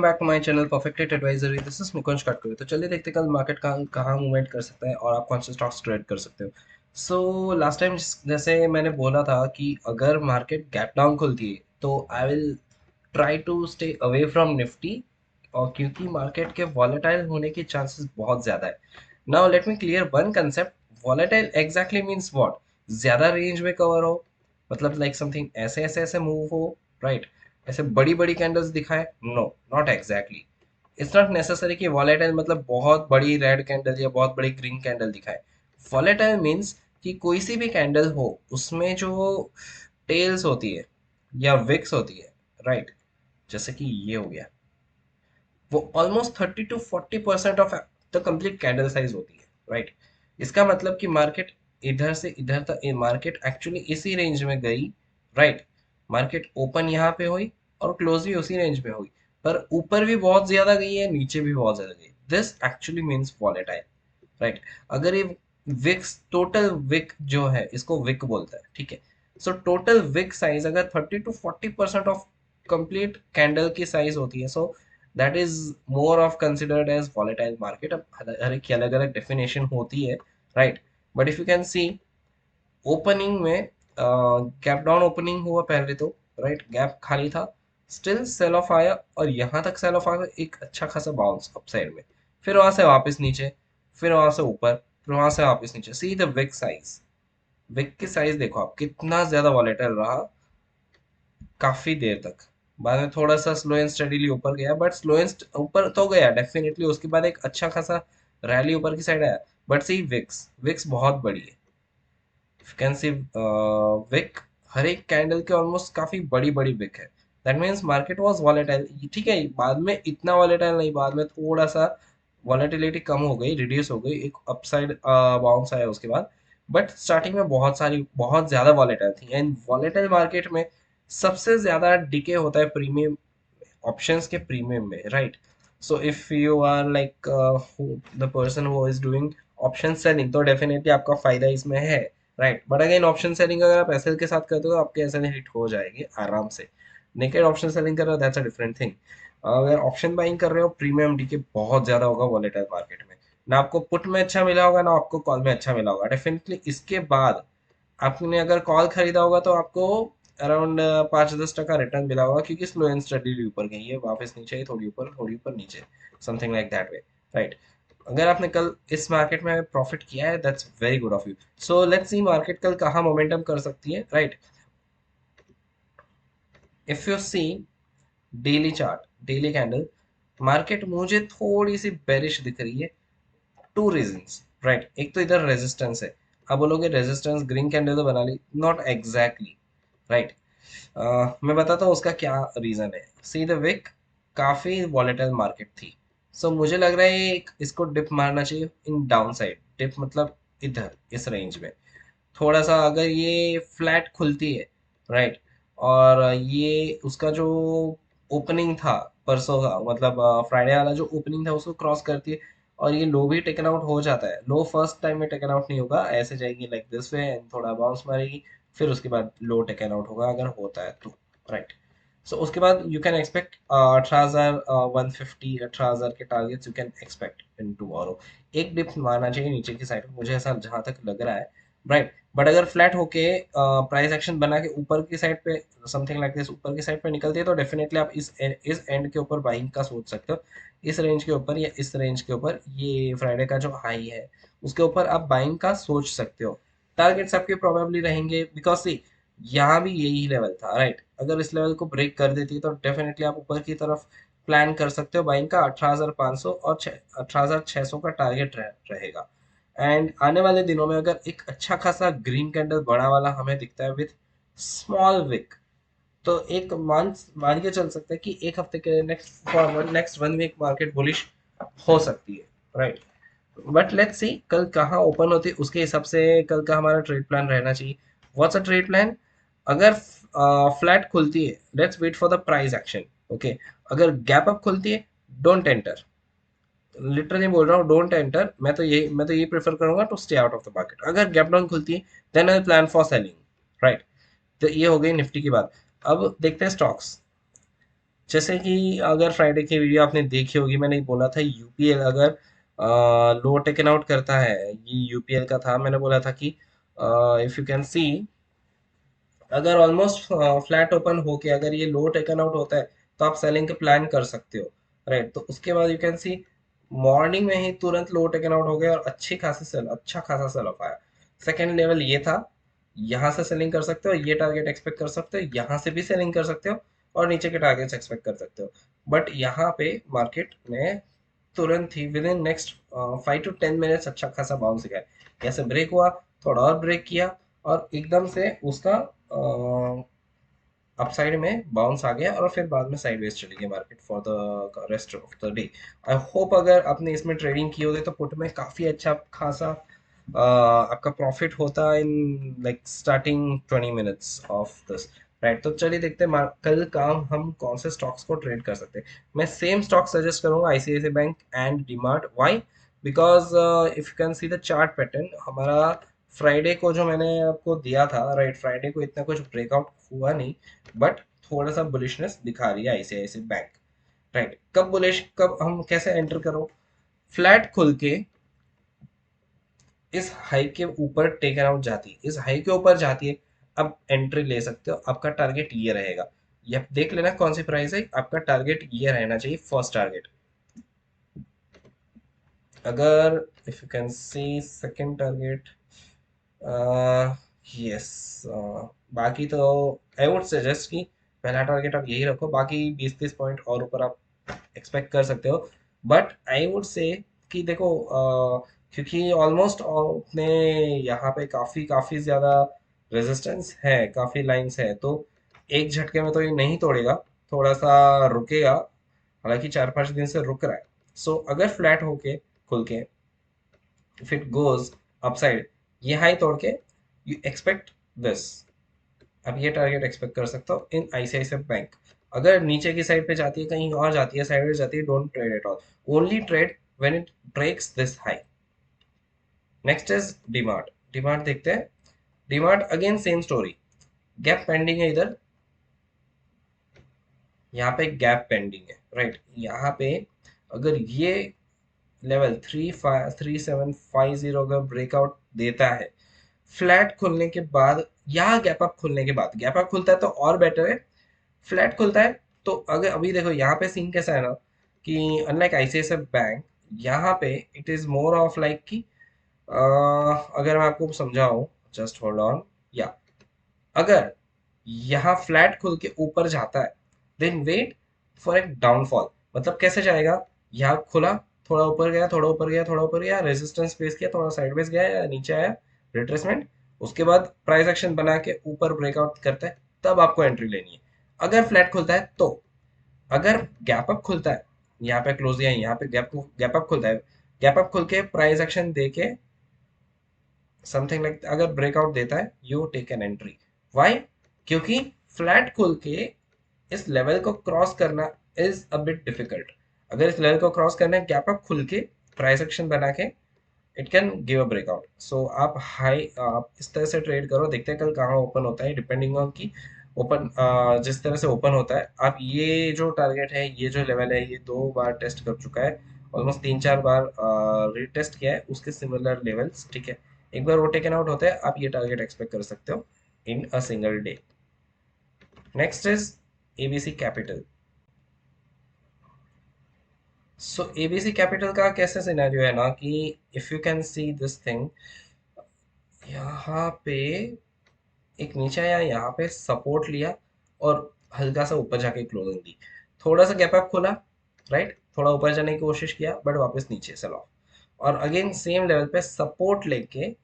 Back to my channel perfect advisory. This is Mukund Katkori. तो चलिए देखते हैं कल मार्केट कहाँ मूवमेंट कर सकता है और आप कौन से स्टॉक्स ट्रेड कर सकते हो। सो लास्ट टाइम जैसे मैंने बोला था कि अगर मार्केट गैप डाउन खुलती है तो I will try to stay away from Nifty, और क्योंकि मार्केट के वॉलेटाइल होने के चांसेस बहुत ज़्यादा है। Now let me clear one concept. Volatile exactly means what? ज़्यादा रेंज में कवर हो, मतलब लाइक समथिंग ऐसे ऐसे ऐसे मूव हो, राइट? ऐसे बड़ी बड़ी कैंडल्स दिखाए? No, not exactly. It's not necessary कि वॉलेटाइल मतलब बहुत बड़ी रेड कैंडल या बहुत बड़ी ग्रीन कैंडल दिखाए। वॉलेटाइल मीन्स कि कोई सी भी कैंडल हो उसमें जो टेल्स होती है या विक्स होती है, राइट? जैसे कि ये हो गया, वो almost 30 to 40% of the complete candle size होती है, राइट? इसका मतलब कि मार्केट इधर से इधर तक, मार्केट एक्चुअली इसी रेंज में गई, राइट? मार्केट ओपन यहाँ पे हुई और क्लोज भी उसी रेंज में हुई, पर ऊपर भी बहुत ज्यादा गई है, नीचे भी बहुत ज्यादा गई। This actually means volatile, right? अगर ये विक्स, टोटल विक जो है, इसको विक बोलता है, ठीक है? सो टोटल विक साइज अगर 30 to 40% ऑफ कंप्लीट कैंडल की साइज होती है, so that is more of considered as volatile market. अब हर एक की अलग अलग डेफिनेशन होती है, right? But if you can see, opening में गैप डाउन ओपनिंग हुआ पहले तो, राइट? गैप खाली था, स्टिल सेल ऑफ आया और यहाँ तक सेल ऑफ आया, एक अच्छा खासा बाउंस अप साइड में, फिर वहां से वापस नीचे, फिर वहां से ऊपर, फिर वहां से वापस नीचे। See the wick size, wick की साइज देखो आप, कितना ज्यादा वॉलेटाइल रहा काफी देर तक। बाद में थोड़ा सा स्लो एंड स्टडीली ऊपर गया, बट स्लो एंड ऊपर तो गया डेफिनेटली, उसके बाद एक अच्छा खासा रैली ऊपर की साइड आया। बट सी विक्स, विक्स बहुत बड़ी है। कैन सी विक, हर एक कैंडल के ऑलमोस्ट काफी बड़ी बड़ी विक है। That means market was volatile, ठीक है? बाद में इतना वॉलेटाइल नहीं, बाद में थोड़ा सा वॉलेटिलिटी कम हो गई, रिड्यूस हो गई, एक अपसाइड बाउंस आया उसके बाद। बट स्टार्टिंग में बहुत सारी, बहुत ज्यादा वॉलेटाइल थी, एंड वॉलेटाइल मार्केट में सबसे ज्यादा डिके होता है प्रीमियम ऑप्शंस के प्रीमियम में, right? So if you are like the person who is doing option selling, तो डेफिनेटली आपका फायदा इसमें है, right? But again option selling अगर आप एसएल के साथ करते हो तो आपके एसएल हिट हो जाएगी आराम से। नेकेड ऑप्शन सेलिंग कर रहे हो, दैट्स अ डिफरेंट थिंग। अगर ऑप्शन बाइंग कर रहे हो, प्रीमियम डीके बहुत ज्यादा होगा वॉलेटाइल मार्केट में। ना आपको पुट में अच्छा मिला होगा, ना आपको कॉल में अच्छा मिला होगा। डेफिनेटली इसके बाद आपने अगर कॉल खरीदा होगा तो आपको अराउंड 5-10% रिटर्न मिला होगा, क्योंकि स्लो एंड स्टडीली ऊपर गई है, वापस नीचे आई, थोड़ी ऊपर नीचे, something like that way, right? अगर आपने कल इस मार्केट में प्रॉफिट किया है, that's very good of you. So let's see market कल कहाँ मोमेंटम कर सकती है, right? If you see daily chart, daily candle, market मुझे थोड़ी सी बेरिश दिख रही है। Two reasons, right? एक तो इधर रेजिस्टेंस है। अब बोलोगे रेजिस्टेंस ग्रीन कैंडल तो बना ली, नॉट एग्जैक्टली, राइट? मैं बताता हूँ उसका क्या रीजन है। सी द विक, काफी वॉलेटाइल मार्केट थी, सो मुझे लग रहा है इसको डिप मारना चाहिए इन डाउन साइड। डिप मतलब इधर इस रेंज में थोड़ा सा, अगर ये फ्लैट खुलती है, राइट? और ये उसका जो ओपनिंग था परसों का, मतलब फ्राइडे वाला जो ओपनिंग था, उसको क्रॉस करती है और ये लो भी टेकन आउट हो जाता है। लो फर्स्ट टाइम में टेकन आउट नहीं होगा, ऐसे जाएगी लाइक दिस वे एंड थोड़ा बाउंस मारेगी, फिर उसके बाद लो टेकन आउट होगा अगर होता है तो, राइट? सो उसके बाद यू कैन एक्सपेक्ट 18,150, 18,000 के targets you can expect in tomorrow. एक डिप मारना चाहिए नीचे की साइड में, मुझे ऐसा जहां तक लग रहा है, राइट? बट अगर फ्लैट होके प्राइस एक्शन बना के ऊपर की साइड पे, समथिंग लाइक दिस, ऊपर की साइड पे निकलती है, तो डेफिनेटली आप इस एंड के ऊपर बाइंग का सोच सकते हो। इस रेंज के ऊपर या इस रेंज के ऊपर, ये फ्राइडे का जो हाई है उसके ऊपर आप बाइंग का सोच सकते हो। टारगेट्स आपके प्रोबेबली रहेंगे, बिकॉज सी यहाँ भी यही लेवल था, राइट? अगर इस लेवल को ब्रेक कर देती है तो डेफिनेटली आप ऊपर की तरफ प्लान कर सकते हो बाइंग का। 18,500 और 18,600 का टारगेट रहेगा। एंड आने वाले दिनों में अगर एक अच्छा खासा ग्रीन कैंडल बड़ा वाला हमें दिखता है विथ स्मॉल विक, तो एक मान के चल सकते हैं कि एक हफ्ते के next forward, next 1 week market bullish हो सकती है, राइट? बट लेट्स सी कल कहाँ ओपन होती है, उसके हिसाब से कल का हमारा ट्रेड प्लान रहना चाहिए। What's a trade plan? अगर फ्लैट खुलती है, let's wait for the price action, okay? अगर गैप अप खुलती है, डोंट एंटर। लिटरली बोल रहा हूँ, डोंट एंटर। मैं तो ये प्रेफर करूंगा to stay out of the market. अगर गैप डाउन खुलती है, then I plan for selling, right? तो ये हो गई निफ्टी की बात। अब देखते हैं स्टॉक्स। जैसे कि अगर फ्राइडे की वीडियो आपने देखी होगी, मैंने बोला था यूपीएल अगर लो टेकन आउट करता है, ये यूपीएल का था, मैंने बोला था कि इफ यू कैन सी, अगर ऑलमोस्ट फ्लैट ओपन होके अगर ये लो टेकन आउट होता है तो आप सेलिंग का प्लान कर सकते हो, राइट। तो उसके बाद यू कैन सी मॉर्निंग में ही तुरंत लो टेकन आउट हो गया और अच्छा खासा सेल ऑफ आया। सेकेंड लेवल ये था, यहाँ से सेलिंग कर सकते हो, ये टारगेट एक्सपेक्ट कर सकते हो, यहाँ से भी सेलिंग कर सकते हो और नीचे के टारगेट्स एक्सपेक्ट कर सकते हो। बट यहाँ पे मार्केट ने तुरंत ही within next 5 to 10 minutes अच्छा खासा बाउंस गया, कैसे ब्रेक हुआ, थोड़ा और ब्रेक किया और एकदम से उसका अपसाइड में बाउंस आ गया और फिर बाद में साइडवेज चली गई market for the rest of the day. I hope अगर आपने इसमें ट्रेडिंग की होती तो पुट में काफी अच्छा खासा आपका प्रॉफिट होता in like starting 20 minutes of this, right. तो चलिए देखते हैं कल का हम कौन से स्टॉक्स को ट्रेड कर सकते हैं। मैं सेम स्टॉक सजेस्ट करूंगा, ICICI bank and DMart. Why? Because if you can see the chart pattern, हमारा फ्राइडे को जो मैंने आपको दिया था, राइट, फ्राइडे को इतना कुछ ब्रेकआउट हुआ नहीं, बट थोड़ा सा बुलिशनेस दिखा रही है आईसीआईसीआई बैंक, राइट। कब बुलिश, कब हम कैसे एंटर करो? फ्लैट खुल के इस हाई के ऊपर टेकन आउट जाती है, इस हाई के ऊपर जाती है, अब एंट्री ले सकते हो। आपका टारगेट ये रहेगा, ये आप देख लेना कौन सी प्राइस है, आपका टारगेट ये रहना चाहिए, फर्स्ट टारगेट। अगर if you can C second target, yes, बाकी तो आई वुड सजेस्ट कि पहला टारगेट आप यही रखो, बाकी 20-30 पॉइंट और ऊपर आप एक्सपेक्ट कर सकते हो। बट आई वुड से कि देखो क्योंकि ऑलमोस्ट अपने यहाँ पे काफी काफी ज्यादा रेजिस्टेंस है, काफी लाइंस है, तो एक झटके में तो ये नहीं तोड़ेगा, थोड़ा सा रुकेगा, हालांकि 4-5 दिन से रुक रहा है। सो अगर फ्लैट होके खुल के इफ इट गोज अपसाइड, ये हाई तोड़ के यू एक्सपेक्ट दिस, अब ये टारगेट एक्सपेक्ट कर सकते हो इन आईसीआईसीआई बैंक। अगर नीचे की साइड पे जाती है, कहीं और जाती है, साइडवेज जाती है, don't trade at all, only trade when it breaks this high. Next is DMart. DMart देखते हैं। DMart again same story, gap pending है इधर, यहाँ पे गैप पेंडिंग है, राइट। यहाँ पे अगर ये लेवल 3750 अगर ब्रेकआउट देता है फ्लैट खुलने के बाद या गैप अप खुलने के बाद, गैप अप खुलता है तो और बेटर है, फ्लैट खुलता है तो अगर अभी देखो यहाँ पे सीन कैसा है ना कि अनलाइक आईसीआईसीआई बैंक, यहाँ पे it is more of like कि अगर मैं आपको समझाऊं, जस्ट होल्ड ऑन, या अगर यहाँ फ्लैट खुल के ऊपर जाता है देन वेट फॉर एक डाउनफॉल। मतलब कैसे जाएगा, यहाँ खुला, थोड़ा ऊपर गया, थोड़ा ऊपर गया, थोड़ा ऊपर गया, रेजिस्टेंस फेस किया, थोड़ा साइडवेज गया या नीचे आया, रिट्रेसमेंट, उसके बाद प्राइस एक्शन बना के ऊपर ब्रेकआउट करता है, तब आपको एंट्री लेनी है। अगर फ्लैट खुलता है तो, अगर गैप अप खुलता है, यहाँ पे क्लोज या यहाँ पे गैप गैप अप खुलता है, गैप अप खुल के प्राइस एक्शन दे के समथिंग लाइक अगर ब्रेकआउट देता है, you take an entry. Why? क्योंकि फ्लैट खुल के इस लेवल को क्रॉस करना इज अ बिट डिफिकल्ट। अगर इस लेवल को क्रॉस करना है, गैप अप खुल के प्राइस एक्शन बना के it can give a breakout. So आप हाई, आप इस तरह से ट्रेड करो, देखते हैं कल कहाँ ओपन होता है, डिपेंडिंग ऑन की ओपन जिस तरह से ओपन होता है। आप ये जो टारगेट है, ये जो लेवल है, ये 2 बार टेस्ट कर चुका है, ऑलमोस्ट 3-4 बार रीटेस्ट किया है उसके सिमिलर लेवल्स, ठीक है। एक बार वो टेकन आउट होता है, आप ये टारगेट एक्सपेक्ट कर सकते हो in a single day. Next is ABC capital. So ABC capital का कैसे सिनेरियो है ना कि if you can see this thing, यहाँ पे एक नीचे आया, यहाँ पे सपोर्ट लिया और हल्का सा ऊपर जाके क्लोजिंग दी, थोड़ा सा गैप अप खोला, राइट, थोड़ा ऊपर जाने की कोशिश किया बट वापस नीचे सेल ऑफ, और अगेन सेम लेवल पे सपोर्ट लेके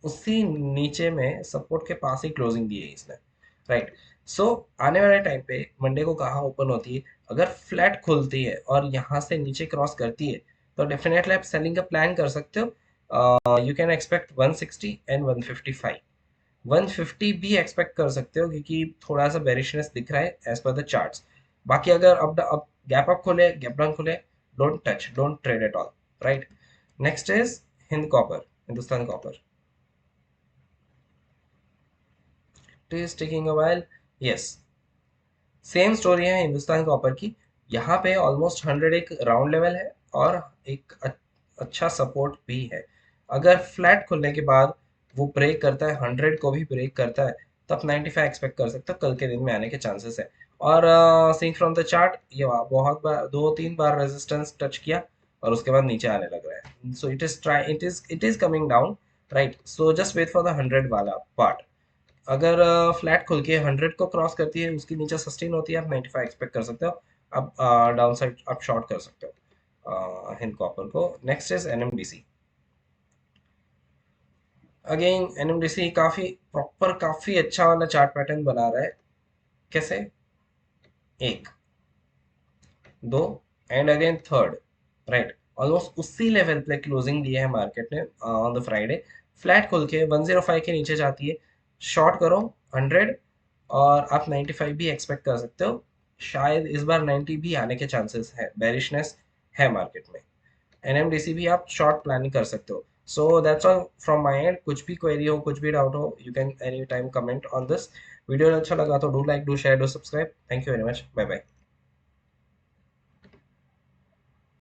उसी नीचे में सपोर्ट के पास ही क्लोजिंग दी है इसने, राइट। सो आने वाले टाइम पे मंडे को कहाँ ओपन होती है, अगर फ्लैट खुलती है और यहाँ से नीचे क्रॉस करती है तो डेफिनेटली आप सेलिंग का प्लान कर सकते हो। यू कैन एक्सपेक्ट 160 एंड 155, 150 भी एक्सपेक्ट कर सकते हो क्योंकि थोड़ा सा बेरिशनेस दिख रहा है एज पर द चार्ट्स। बाकी अगर अब गैप अप खोले, गैप डाउन खोले, don't touch, don't trade at all, right. Next is Hind copper, Hindustan copper. It is taking a while, yes, same story है हिंदुस्तान कॉपर की। यहाँ पे ऑलमोस्ट 100 एक राउंड लेवल है और एक अच्छा सपोर्ट भी है। अगर फ्लैट खुलने के बाद वो ब्रेक करता है, 100 को भी ब्रेक करता है, तब 95 एक्सपेक्ट कर सकते हो, कल के दिन में आने के चांसेस है। और सीइंग फ्रॉम द चार्ट, ये बहुत बार, 2-3 बार रेजिस्टेंस टच किया और उसके बाद नीचे आने लग रहा है। So it is coming down, right. So just wait for the 100 वाला पार्ट। अगर फ्लैट खुल के 100 को क्रॉस करती है, उसके नीचे सस्टेन होती है, आप 95 एक्सपेक्ट कर सकते हो। अब डाउन साइड आप शॉर्ट कर सकते हो हिंद कॉपर को। Next is NMDC. Again NMDC काफी प्रॉपर, काफी अच्छा वाला चार्ट पैटर्न बना रहा है। कैसे? एक, दो, and again third, right. Almost उसी लेवल पे क्लोजिंग दी है मार्केट ने ऑन द फ्राइडे। फ्लैट खुल के 105 के नीचे जाती है, शॉर्ट करो 100, और आप 95 भी एक्सपेक्ट कर सकते हो। शायद इस बार 90 भी आने के चांसेस है, बेरिशनेस है मार्केट में। एनएमडीसी भी आप शॉर्ट प्लानिंग कर सकते हो। So that's all from my end. कुछ भी क्वेरी हो, कुछ भी डाउट हो, you can any time comment on this video. अच्छा लगा तो do like, do share, do subscribe. Thank you very much, bye bye.